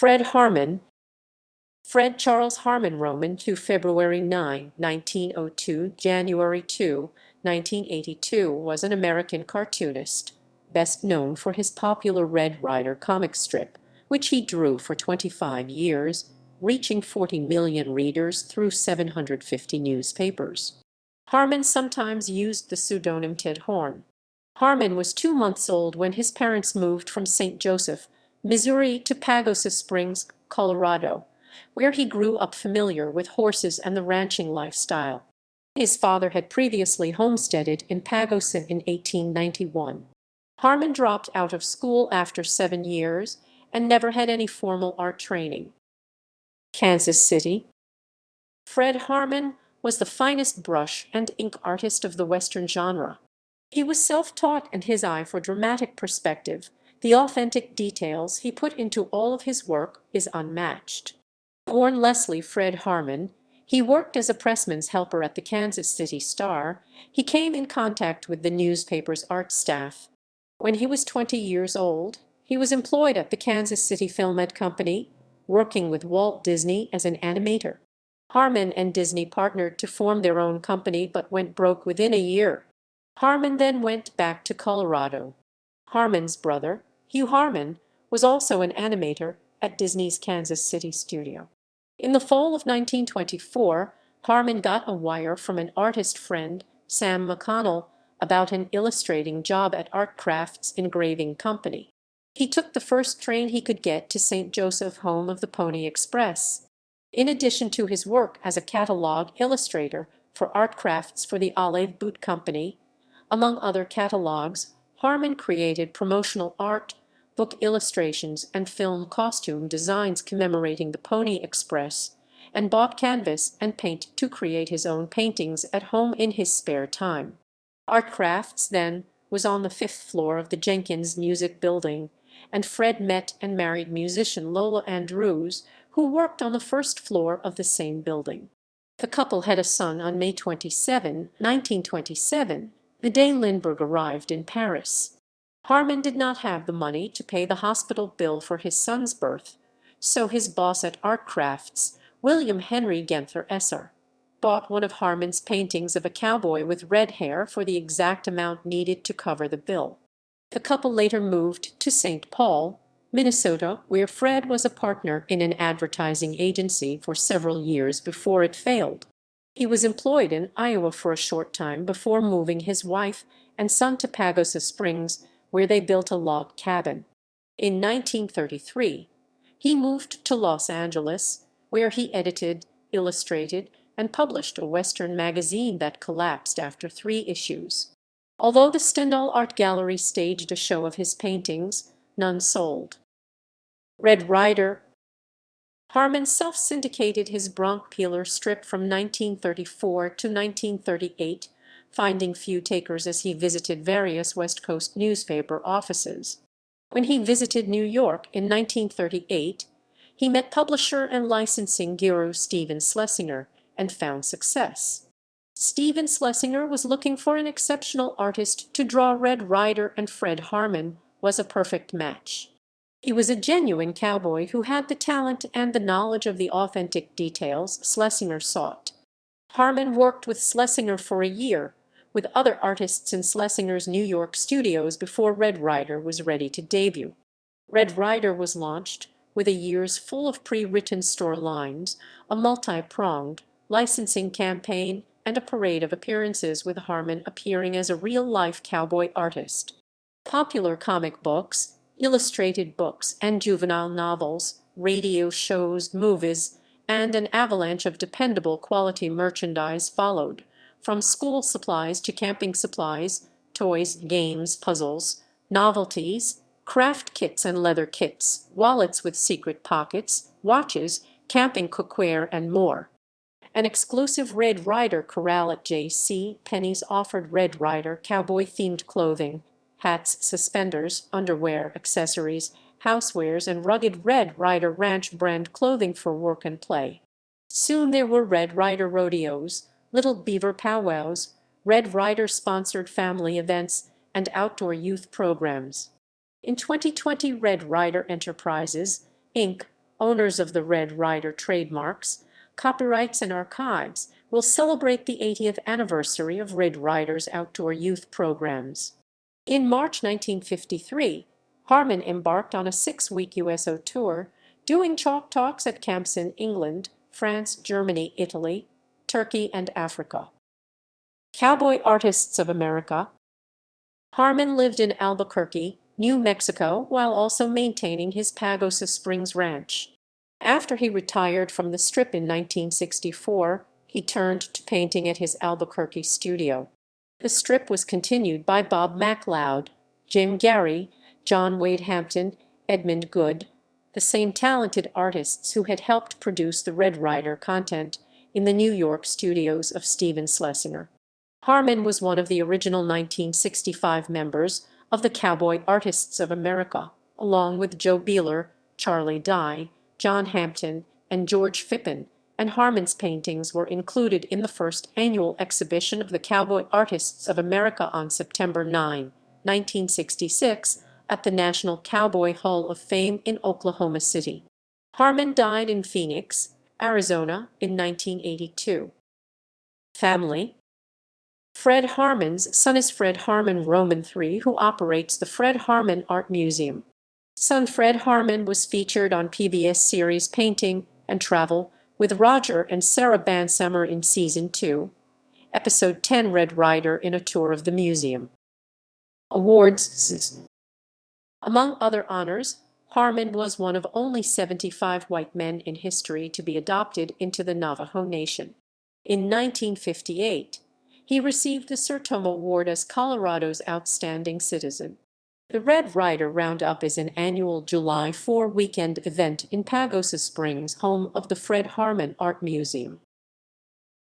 Fred Harman, Fred Charles Harman Roman II, February 9, 1902, January 2, 1982, was an American cartoonist, best known for his popular Red Ryder comic strip, which he drew for 25 years, reaching 40 million readers through 750 newspapers. Harman sometimes used the pseudonym Ted Horn. Harman was 2 months old when his parents moved from St. Joseph, Missouri to Pagosa Springs, Colorado, where he grew up familiar with horses and the ranching lifestyle. His father had previously homesteaded in Pagosa in 1891. Harman dropped out of school after 7 years and never had any formal art training. Kansas City. Fred Harman was the finest brush and ink artist of the Western genre. He was self-taught, and his eye for dramatic perspective, the authentic details he put into all of his work, is unmatched. Born Leslie Fred Harman, he worked as a pressman's helper at the Kansas City Star. He came in contact with the newspaper's art staff. When he was 20 years old, he was employed at the Kansas City Filmed Company, working with Walt Disney as an animator. Harman and Disney partnered to form their own company but went broke within a year. Harman then went back to Colorado. Harman's brother, Hugh Harman, was also an animator at Disney's Kansas City studio. In the fall of 1924, Harman got a wire from an artist friend, Sam McConnell, about an illustrating job at Artcraft's engraving company. He took the first train he could get to St. Joseph, home of the Pony Express. In addition to his work as a catalog illustrator for Artcrafts for the Olive Boot Company, among other catalogs, Harman created promotional art, book illustrations, and film costume designs commemorating the Pony Express, and bought canvas and paint to create his own paintings at home in his spare time. Artcrafts, then, was on the 5th floor of the Jenkins Music Building, and Fred met and married musician Lola Andrews, who worked on the 1st floor of the same building. The couple had a son on May 27, 1927, the day Lindbergh arrived in Paris. Harman did not have the money to pay the hospital bill for his son's birth, so his boss at Artcrafts, William Henry Genther Esser, bought one of Harman's paintings of a cowboy with red hair for the exact amount needed to cover the bill. The couple later moved to St. Paul, Minnesota, where Fred was a partner in an advertising agency for several years before it failed. He was employed in Iowa for a short time before moving his wife and son to Pagosa Springs, where they built a log cabin. In 1933, he moved to Los Angeles, where he edited, illustrated, and published a Western magazine that collapsed after 3 issues. Although the Stendhal Art Gallery staged a show of his paintings, none sold. Red Ryder. Harman self-syndicated his Bronx Peeler strip from 1934 to 1938, finding few takers as he visited various West Coast newspaper offices. When he visited New York in 1938, he met publisher and licensing guru Stephen Schlesinger and found success. Stephen Schlesinger was looking for an exceptional artist to draw Red Ryder, and Fred Harman was a perfect match. He was a genuine cowboy who had the talent and the knowledge of the authentic details Schlesinger sought. Harman worked with Schlesinger for a year, with other artists in Schlesinger's New York studios before Red Ryder was ready to debut. Red Ryder was launched with a year's full of pre-written storylines, a multi-pronged licensing campaign, and a parade of appearances with Harman appearing as a real-life cowboy artist. Popular comic books, illustrated books and juvenile novels, radio shows, movies, and an avalanche of dependable quality merchandise followed, from school supplies to camping supplies, toys, games, puzzles, novelties, craft kits and leather kits, wallets with secret pockets, watches, camping cookware, and more. An exclusive Red Ryder corral at J.C. Penney's offered Red Ryder cowboy-themed clothing, hats, suspenders, underwear, accessories, housewares, and rugged Red Ryder Ranch brand clothing for work and play. Soon there were Red Ryder rodeos, Little Beaver powwows, Red Ryder-sponsored family events, and outdoor youth programs. In 2020, Red Ryder Enterprises, Inc., owners of the Red Ryder trademarks, copyrights, and archives, will celebrate the 80th anniversary of Red Ryder's outdoor youth programs. In March 1953, Harman embarked on a 6-week USO tour, doing chalk talks at camps in England, France, Germany, Italy, Turkey, and Africa. Cowboy Artists of America. Harman lived in Albuquerque, New Mexico, while also maintaining his Pagosa Springs ranch. After he retired from the Strip in 1964, he turned to painting at his Albuquerque studio. The Strip was continued by Bob MacLeod, Jim Gary, John Wade Hampton, Edmund Good, the same talented artists who had helped produce the Red Ryder content in the New York studios of Stephen Schlesinger. Harman was one of the original 1965 members of the Cowboy Artists of America, along with Joe Beeler, Charlie Dye, John Hampton, and George Phippen, and Harman's paintings were included in the first annual exhibition of the Cowboy Artists of America on September 9, 1966, at the National Cowboy Hall of Fame in Oklahoma City. Harman died in Phoenix, Arizona, in 1982. Family. Fred Harman's son is Fred Harman III, who operates the Fred Harman Art Museum. Son Fred Harman was featured on PBS series Painting and Travel with Roger and Sarah Bansamer in Season 2, Episode 10, Red Ryder in a Tour of the Museum. Awards. Among other honors, Harman was one of only 75 white men in history to be adopted into the Navajo Nation. In 1958, he received the Sertom Award as Colorado's Outstanding Citizen. The Red Ryder Roundup is an annual July 4 weekend event in Pagosa Springs, home of the Fred Harman Art Museum.